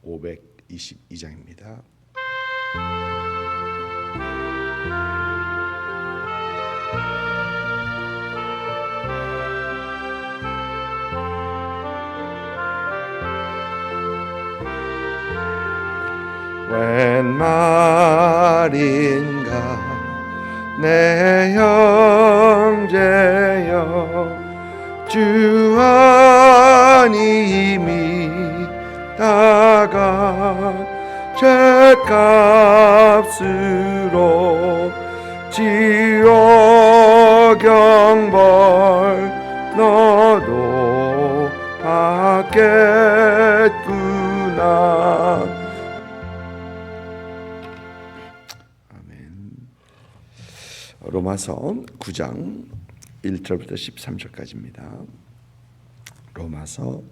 522장입니다. 웬 말인가 내 형제여, 주 안이 이미 다가 죄값으로 지옥 형벌 너도 받겠구나. 로마서 9장 1절부터 13절까지입니다. 로마서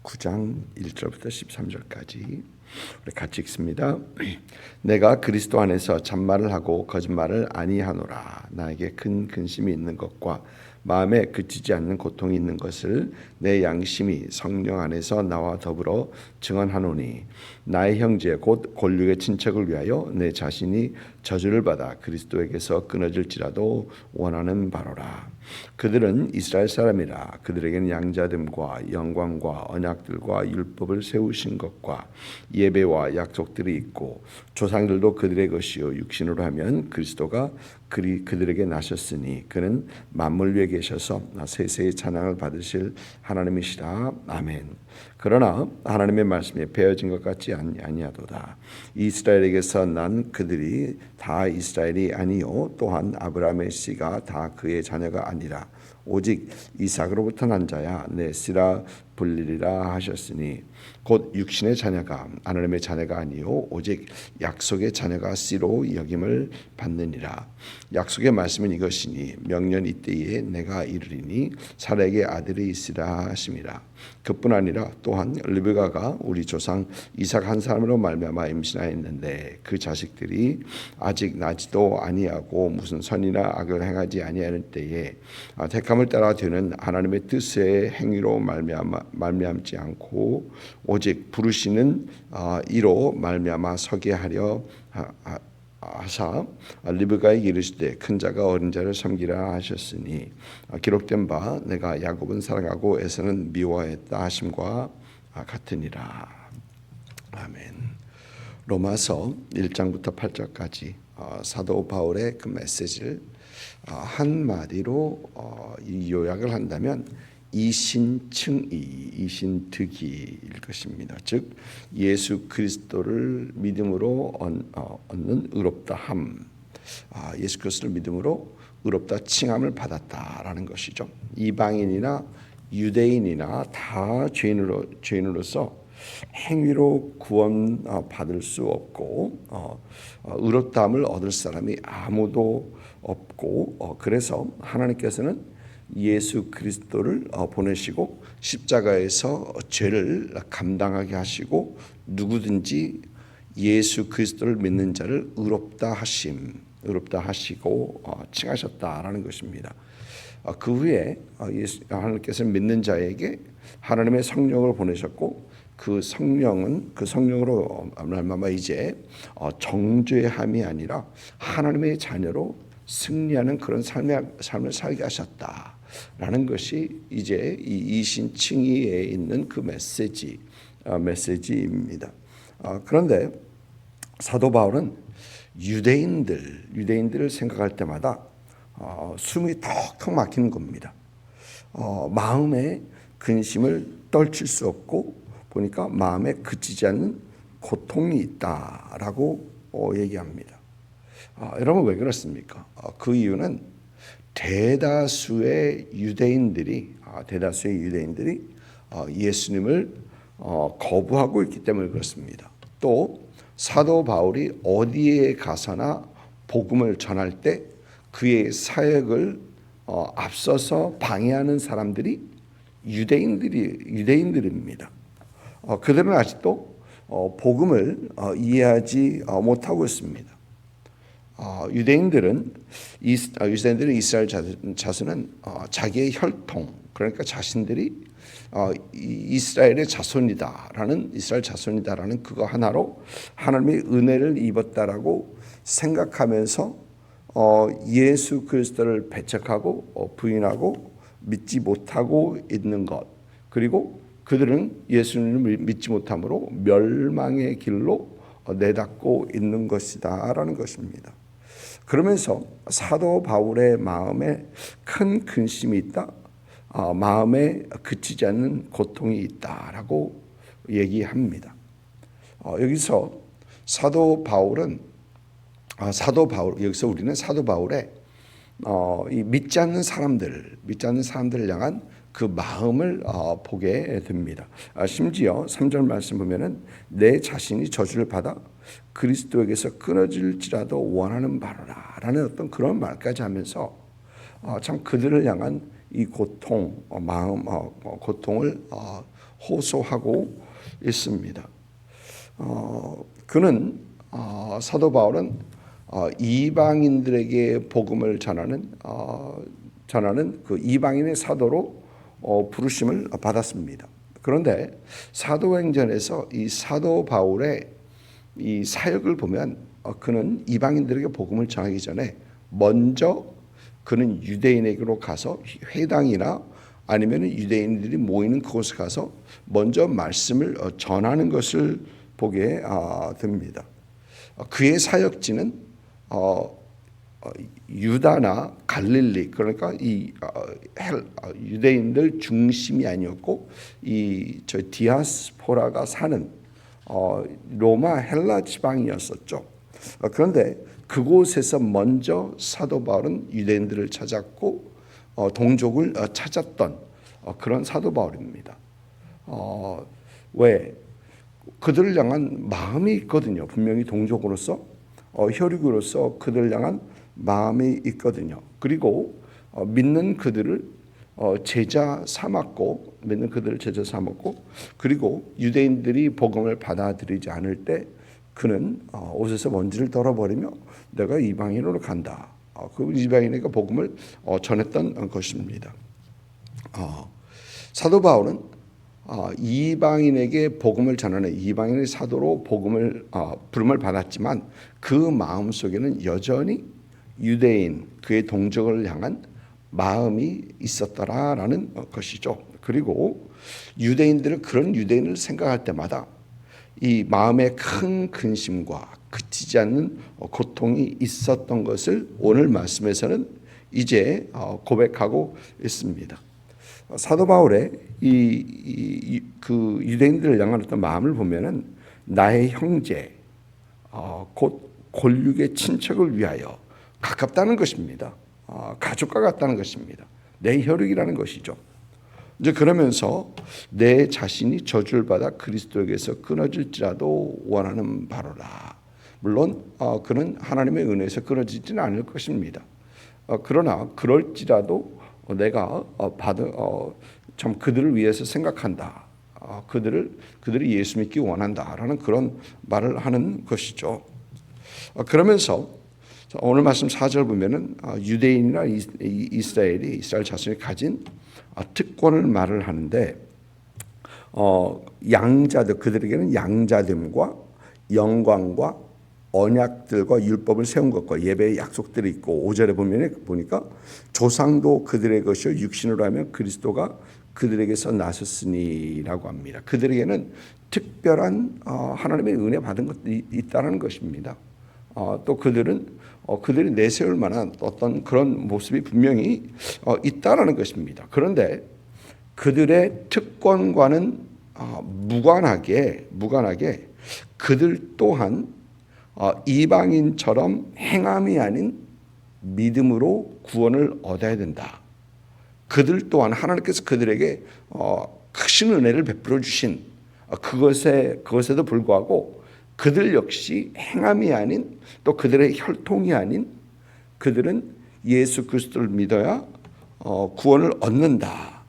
9장 1절부터 13절까지 우리 같이 읽습니다. 내가 그리스도 안에서 잔말을 하고 거짓말을 아니하노라. 나에게 큰 근심이 있는 것과 마음에 그치지 않는 고통이 있는 것을 내 양심이 성령 안에서 나와 더불어 증언하노니, 나의 형제 곧 골육의 친척을 위하여 내 자신이 저주를 받아 그리스도에게서 끊어질지라도 원하는 바로라. 그들은 이스라엘 사람이라. 그들에게는 양자됨과 영광과 언약들과 율법을 세우신 것과 예배와 약속들이 있고, 조상들도 그들의 것이요 육신으로 하면 그리스도가 그들에게 나셨으니 그는 만물 위에 계셔서 세세의 찬양을 받으실 하나님이시라. 아멘. 그러나 하나님의 말씀에 베어진 것 같지 아니하도다. 이스라엘에게서 난 그들이 다 이스라엘이 아니요 또한 아브라함의 씨가 다 그의 자녀가 아니라 오직 이삭으로부터 난 자야 넷이라 불리리라 하셨으니, 곧 육신의 자녀가 하나님의 자녀가 아니요 오직 약속의 자녀가 씨로 여김을 받느니라. 약속의 말씀은 이것이니, 명년 이때에 내가 이르리니 사라에게 아들이 있으라 하심이라. 그뿐 아니라 또한 르베가가 우리 조상 이삭 한 사람으로 말미암아 임신하였는데 그 자식들이 아직 나지도 아니하고 무슨 선이나 악을 행하지 아니하는 때에 택함을 따라 되는 하나님의 뜻의 행위로 말미암지 않고 오직 부르시는 이로 말미암아 서게 하려 하사 리브가에게 이르시되 큰 자가 어린 자를 섬기라 하셨으니, 기록된 바 내가 야곱은 사랑하고 에서는 미워했다 하심과 같으니라. 아멘. 로마서 1장부터 8절까지 사도 바울의 그 메시지를 한마디로 요약을 한다면 이신칭의, 이신득이일 것입니다. 즉 예수 그리스도를 믿음으로 얻는 의롭다함, 예수 그리스도를 믿음으로 의롭다 칭함을 받았다라는 것이죠. 이방인이나 유대인이나 다 죄인으로서 행위로 구원 받을 수 없고 의롭다함을 얻을 사람이 아무도 없고, 그래서 하나님께서는 예수 그리스도를 보내시고 십자가에서 죄를 감당하게 하시고 누구든지 예수 그리스도를 믿는 자를 의롭다 하시고 칭하셨다라는 것입니다. 그 후에 하나님께서 믿는 자에게 하나님의 성령을 보내셨고, 그 성령으로 말미암아 이제 정죄함이 아니라 하나님의 자녀로 승리하는 그런 삶을 살게 하셨다라는 것이 이제 이 이신칭의에 있는 그 메시지입니다. 그런데 사도 바울은 유대인들을 생각할 때마다 숨이 턱턱 막히는 겁니다. 마음의 근심을 떨칠 수 없고, 보니까 마음에 그치지 않는 고통이 있다라고 얘기합니다. 여러분 왜 그렇습니까? 그 이유는 대다수의 유대인들이 예수님을 거부하고 있기 때문에 그렇습니다. 또 사도 바울이 어디에 가서나 복음을 전할 때 그의 사역을 앞서서 방해하는 사람들이 유대인들입니다. 그들은 아직도 복음을 이해하지 못하고 있습니다. 유대인들은 이스라엘 자손은 자기의 혈통, 그러니까 자신들이 이스라엘 자손이다라는 그거 하나로 하나님의 은혜를 입었다라고 생각하면서 예수 그리스도를 배척하고 부인하고 믿지 못하고 있는 것, 그리고 그들은 예수님을 믿지 못함으로 멸망의 길로 내닫고 있는 것이다라는 것입니다. 그러면서 사도 바울의 마음에 큰 근심이 있다, 마음에 그치지 않는 고통이 있다라고 얘기합니다. 여기서 사도 바울, 여기서 우리는 사도 바울의 이 믿지 않는 사람들을 향한 그 마음을 보게 됩니다. 심지어 3절 말씀 보면은 내 자신이 저주를 받아 그리스도에게서 끊어질지라도 원하는 바로라라는 어떤 그런 말까지 하면서 참 그들을 향한 이 고통, 고통을 호소하고 있습니다. 그는 사도 바울은 이방인들에게 복음을 전하는 그 이방인의 사도로 부르심을 받았습니다. 그런데 사도행전에서 이 사도 바울의 이 사역을 보면 그는 이방인들에게 복음을 전하기 전에 먼저 그는 유대인에게로 가서 회당이나 아니면 유대인들이 모이는 그곳에 가서 먼저 말씀을 전하는 것을 보게 됩니다. 그의 사역지는 유다나 갈릴리, 그러니까 이 유대인들 중심이 아니었고 저 디아스포라가 사는 로마 헬라 지방이었었죠. 그런데 그곳에서 먼저 사도 바울은 유대인들을 찾았고 동족을 찾았던 그런 사도 바울입니다. 왜? 그들을 향한 마음이 있거든요. 분명히 동족으로서 혈육으로서 그들을 향한 마음이 있거든요. 그리고 믿는 그들을 제자 삼았고, 그리고 유대인들이 복음을 받아들이지 않을 때 그는 옷에서 먼지를 덜어버리며 내가 이방인으로 간다. 그 이방인에게 복음을 전했던 것입니다. 사도 바울은 이방인에게 복음을 전하는 이방인의 사도로 부름을 받았지만 그 마음 속에는 여전히 유대인, 그의 동족을 향한 마음이 있었더라라는 것이죠. 그리고 유대인들은 그런 유대인을 생각할 때마다 이 마음에 큰 근심과 그치지 않는 고통이 있었던 것을 오늘 말씀에서는 이제 고백하고 있습니다. 사도 바울의 그 유대인들을 향한 어떤 마음을 보면은 나의 형제, 곧 골육의 친척을 위하여 가깝다는 것입니다. 가족과 같다는 것입니다. 내 혈육이라는 것이죠. 이제 그러면서 내 자신이 저주를 받아 그리스도에게서 끊어질지라도 원하는 바로라. 물론 그는 하나님의 은혜에서 끊어지지는 않을 것입니다. 그러나 그럴지라도 내가 참 그들을 위해서 생각한다. 그들이 예수 믿기 원한다라는 그런 말을 하는 것이죠. 그러면서 오늘 말씀 4절 보면은 유대인이나 이스라엘 자손이 가진 특권을 말을 하는데 양자들, 그들에게는 양자됨과 영광과 언약들과 율법을 세운 것과 예배의 약속들이 있고 5절에 보니까 조상도 그들의 것이요 육신으로 하면 그리스도가 그들에게서 나섰으니라고 합니다. 그들에게는 특별한 하나님의 은혜 받은 것이 있다는 것입니다. 또 그들이 내세울 만한 어떤 그런 모습이 분명히 있다라는 것입니다. 그런데 그들의 특권과는 무관하게 그들 또한 이방인처럼 행함이 아닌 믿음으로 구원을 얻어야 된다. 그들 또한 하나님께서 그들에게 크신 은혜를 베풀어 주신 그것에도 불구하고 그들 역시 행함이 아닌 또 그들의 혈통이 아닌 그들은 예수 그리스도를 믿어야 구원을 얻는다.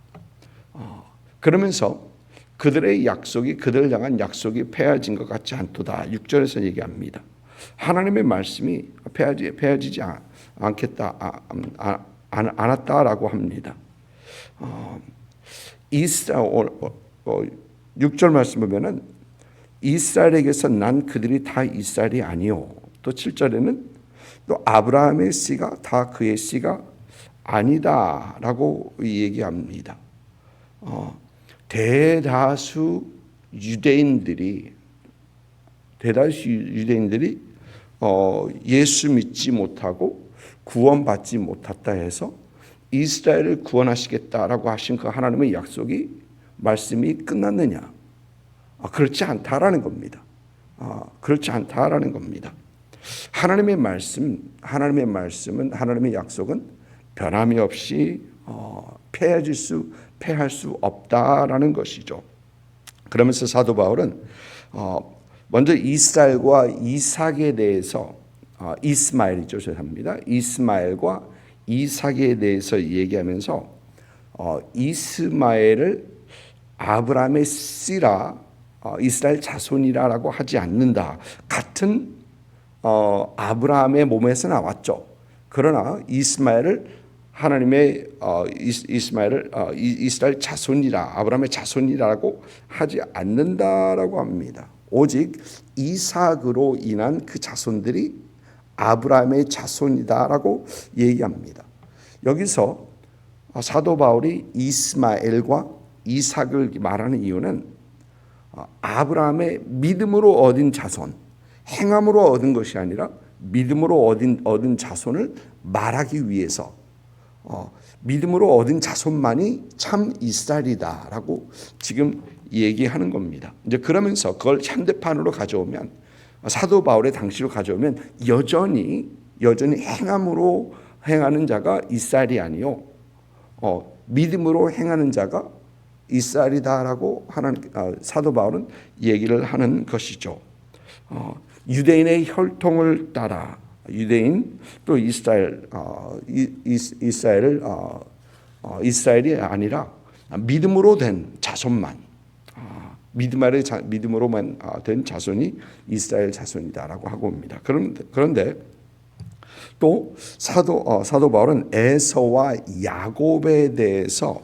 그러면서 그들의 약속이 그들을 향한 약속이 폐해진 것 같지 않도다. 6절에서 얘기합니다. 하나님의 말씀이 폐해지지 않았다라고 합니다. 이스라엘 6절 말씀 보면은 이스라엘에게서 난 그들이 다 이스라엘이 아니요. 또 7절에는 또 아브라함의 씨가 다 그의 씨가 아니다라고 얘기합니다. 대다수 유대인들이 예수 믿지 못하고 구원받지 못했다 해서 이스라엘을 구원하시겠다라고 하신 그 하나님의 약속이 말씀이 끝났느냐? 그렇지 않다라는 겁니다. 그렇지 않다라는 겁니다. 하나님의 말씀은 하나님의 약속은 변함이 없이 폐할 수 없다라는 것이죠. 그러면서 사도 바울은 먼저 이스라엘과 이삭에 대해서 이스마엘이죠, 죄송합니다. 이스마엘과 이삭에 대해서 얘기하면서 이스마엘을 아브라함의 씨라 이스라엘 자손이라고 하지 않는다. 같은 아브라함의 몸에서 나왔죠. 그러나 이스마엘을 하나님의 이스라엘 자손이라 아브라함의 자손이라고 하지 않는다라고 합니다. 오직 이삭으로 인한 그 자손들이 아브라함의 자손이다라고 얘기합니다. 여기서 사도 바울이 이스마엘과 이삭을 말하는 이유는 아브라함의 믿음으로 얻은 자손, 행함으로 얻은 것이 아니라 믿음으로 얻은 자손을 말하기 위해서 믿음으로 얻은 자손만이 참 이스라엘이다라고 지금 얘기하는 겁니다. 이제 그러면서 그걸 현대판으로 가져오면 사도 바울의 당시로 가져오면 여전히 행함으로 행하는 자가 이스라엘이 아니요 믿음으로 행하는 자가 이스라엘이다라고 하는 사도 바울은 얘기를 하는 것이죠. 유대인의 혈통을 따라 유대인 또 이스라엘이 아니라 믿음으로 된 자손만 믿음으로만 된 자손이 이스라엘 자손이다라고 하고 옵니다. 그런데 또 사도 바울은 에서와 야곱에 대해서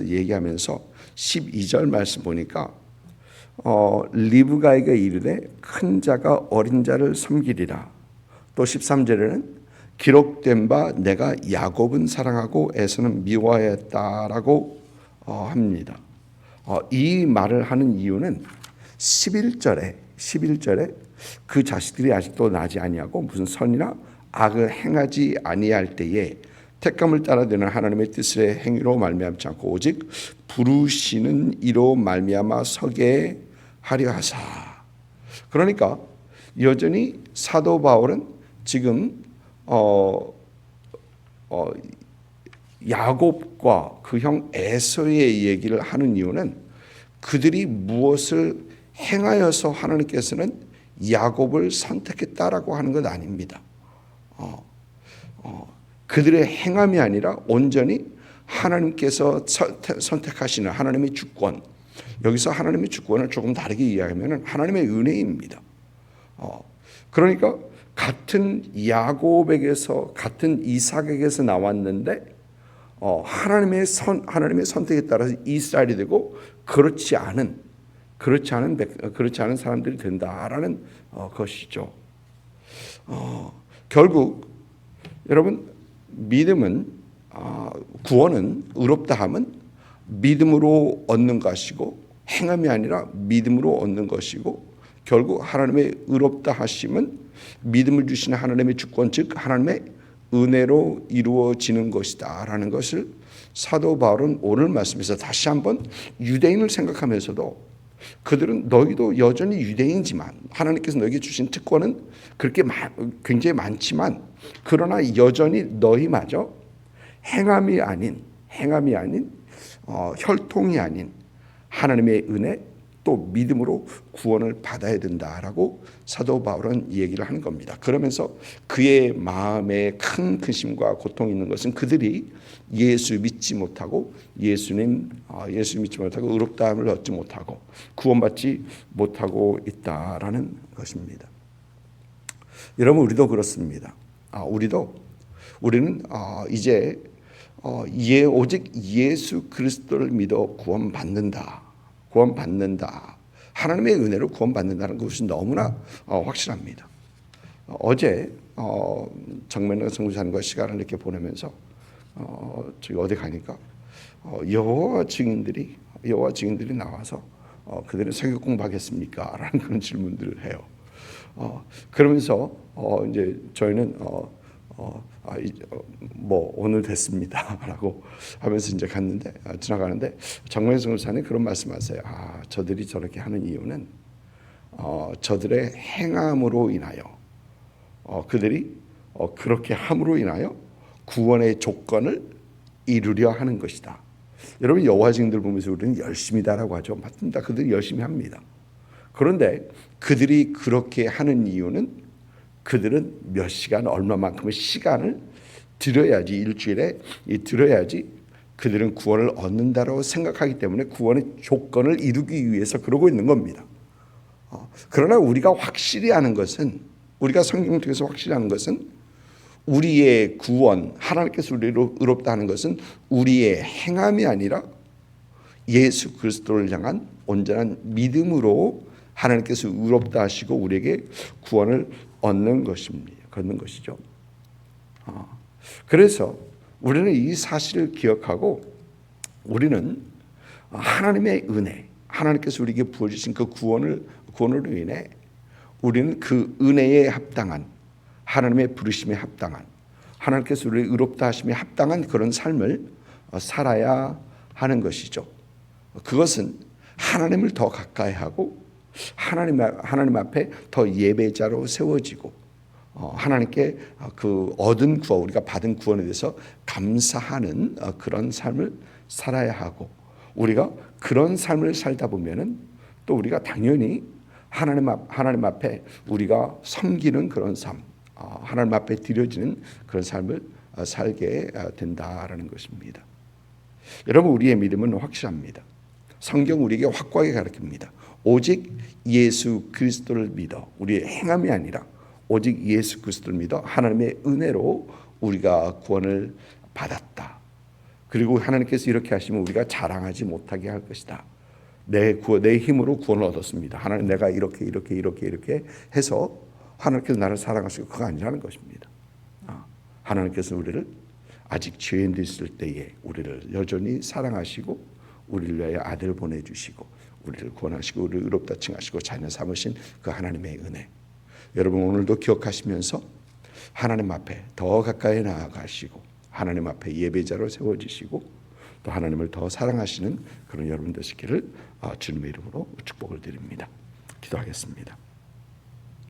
얘기하면서 12절 말씀 보니까 리브가에게 이르되 큰 자가 어린 자를 섬기리라. 또 13절에는 기록된 바 내가 야곱은 사랑하고 에서는 미워하였다라고 합니다. 이 말을 하는 이유는 11절에 그 자식들이 아직도 나지 아니하고 무슨 선이나 악을 행하지 아니할 때에 택감을 따라 되는 하나님의 뜻의 행위로 말미암지 않고 오직 부르시는 이로 말미암아 서게 하려 하사. 그러니까 여전히 사도 바울은 지금 야곱과 그 형 에서의 얘기를 하는 이유는 그들이 무엇을 행하여서 하나님께서는 야곱을 선택했다라고 하는 것 아닙니다. 그들의 행함이 아니라 온전히 하나님께서 선택하시는 하나님의 주권. 여기서 하나님의 주권을 조금 다르게 이해하면 하나님의 은혜입니다. 그러니까 같은 야곱에게서 같은 이삭에게서 나왔는데 하나님의 선택에 따라서 이스라엘이 되고 그렇지 않은 사람들이 된다라는 것이죠. 결국 여러분 믿음은 구원은 의롭다함은 믿음으로 얻는 것이고 행함이 아니라 믿음으로 얻는 것이고 결국 하나님의 의롭다 하심은 믿음을 주시는 하나님의 주권 즉 하나님의 은혜로 이루어지는 것이다라는 것을 사도 바울은 오늘 말씀에서 다시 한번 유대인을 생각하면서도 그들은 너희도 여전히 유대인이지만 하나님께서 너희에게 주신 특권은 그렇게 굉장히 많지만 그러나 여전히 너희마저 행함이 아닌 혈통이 아닌 하나님의 은혜 또 믿음으로 구원을 받아야 된다라고 사도 바울은 얘기를 하는 겁니다. 그러면서 그의 마음에 큰 근심과 고통이 있는 것은 그들이 예수 믿지 못하고 의롭다함을 얻지 못하고 구원받지 못하고 있다라는 것입니다. 여러분 우리도 그렇습니다. 우리는 이제 오직 예수 그리스도를 믿어 구원받는다. 하나님의 은혜로 구원받는다는 것은 너무나 확실합니다. 어제 정면에 선교사님과 시간을 이렇게 보내면서 저기 어디 가니까 여호와 증인들이 나와서 그들은 성경 공부하겠습니까? 라는 그런 질문들을 해요. 그러면서 이제 저희는 뭐 오늘 됐습니다라고 하면서 이제 갔는데 지나가는데 정면 선교사님 그런 말씀하세요. 저들이 저렇게 하는 이유는 저들의 행함으로 인하여 그들이 그렇게 함으로 인하여 구원의 조건을 이루려 하는 것이다. 여러분 여호와 증인들 보면서 우리는 열심이다라고 하죠. 맞습니다. 그들이 열심히 합니다. 그런데 그들이 그렇게 하는 이유는 그들은 몇 시간 얼마만큼의 시간을 들여야지 일주일에 들여야지 그들은 구원을 얻는다라고 생각하기 때문에 구원의 조건을 이루기 위해서 그러고 있는 겁니다. 그러나 우리가 확실히 아는 것은 우리가 성경 통해서 확실히 아는 것은 우리의 구원 하나님께서 우리를 의롭다 하는 것은 우리의 행함이 아니라 예수 그리스도를 향한 온전한 믿음으로 하나님께서 의롭다 하시고 우리에게 구원을 얻는 것입니다. 걷는 것이죠. 그래서 우리는 이 사실을 기억하고 우리는 하나님의 은혜, 하나님께서 우리에게 부어주신 그 구원으로 인해 우리는 그 은혜에 합당한 하나님의 부르심에 합당한 하나님께서 우리를 의롭다 하심에 합당한 그런 삶을 살아야 하는 것이죠. 그것은 하나님을 더 가까이 하고 하나님 앞에 더 예배자로 세워지고 하나님께 그 얻은 구원 우리가 받은 구원에 대해서 감사하는 그런 삶을 살아야 하고 우리가 그런 삶을 살다 보면은 또 우리가 당연히 하나님 앞에 우리가 섬기는 그런 삶 하나님 앞에 드려지는 그런 삶을 살게 된다라는 것입니다. 여러분 우리의 믿음은 확실합니다. 성경 우리에게 확고하게 가르칩니다. 오직 예수 그리스도를 믿어 우리의 행함이 아니라 오직 예수 그리스도를 믿어 하나님의 은혜로 우리가 구원을 받았다. 그리고 하나님께서 이렇게 하시면 우리가 자랑하지 못하게 할 것이다. 내 힘으로 구원을 얻었습니다. 하나님 내가 이렇게 해서 하나님께서 나를 사랑하시고 그거 아니라는 것입니다. 하나님께서 우리를 아직 죄인 됐을 때에 우리를 여전히 사랑하시고 우리를 위하여 아들 보내주시고 우리를 구원하시고 우리를 의롭다 칭하시고 자녀 삼으신 그 하나님의 은혜 여러분 오늘도 기억하시면서 하나님 앞에 더 가까이 나아가시고 하나님 앞에 예배자로 세워지시고 또 하나님을 더 사랑하시는 그런 여러분 되시기를 주님의 이름으로 축복을 드립니다. 기도하겠습니다.